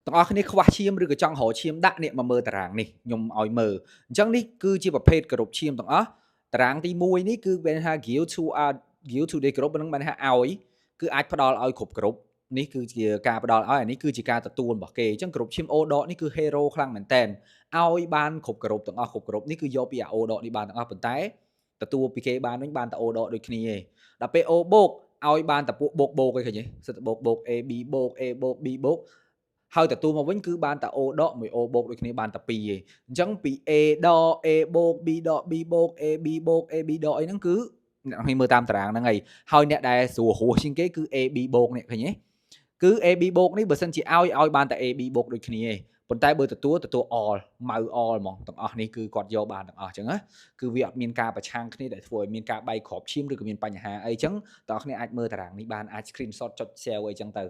ទាំងអស់គ្នាខ្វះឈាមឬក៏ចង់រកឈាមដាក់នេះមកមើលតារាងនេះខ្ញុំឲ្យមើលអញ្ចឹងនេះគឺជាប្រភេទគោរពឈាមទាំងអស់តារាងទី1នេះគឺមានថា give to the គ្រប់នឹងបានថាឲ្យគឺអាចផ្ដល់ឲ្យគ្រប់គ្រប់នេះគឺជាការផ្ដល់ឲ្យអានេះគឺជាការទទួលរបស់គេអញ្ចឹងគ្រប់ឈាមអូដកនេះគឺ hero ខ្លាំងមែនតើឲ្យបានគ្រប់គ្រប់ទាំងអស់គ្រប់គ្រប់នេះគឺយកពីអាអូដកនេះបានទាំងអស់ប៉ុន្តែទទួលពីគេបានវិញបានតែអូដកដូចគ្នាឯងដល់ពេលអូបូកឲ្យបានតែពួកបូកឯងឃើញទេសិតតែបូក A B បូក A បូក B បូកហើយទទួលមកវិញគឺបានតែ O ដកមួយ O បូកដូចគ្នាបានតែ2ឯងអញ្ចឹងពី A ដក A បូក B ដក B បូក A B បូក A B ដកអីហ្នឹងគឺអ្នកនរមើលតាមតារាងហ្នឹងហើយអ្នកដែលស្រួលរស់ជាងគេគឺ A B បូកនេះឃើញទេគឺ A B បូកនេះបើសិនជាឲ្យបានតែ A B បូកដូចគ្នាឯងប៉ុន្តែបើទទួល all ម៉ៅ all ហ្មងទាំងអស់នេះគឺគាត់យកបានទាំងអស់អញ្ចឹងណាគឺវាអត់មានការប្រឆាំងគ្នាដែលធ្វើឲ្យមានការបែកក្របឈាមឬក៏មានបញ្ហាអីអញ្ចឹងតើអ្នកគ្នាអាចមើលតារាងនេះបានអាច screenshot ចុច share អីអញ្ចឹងទៅ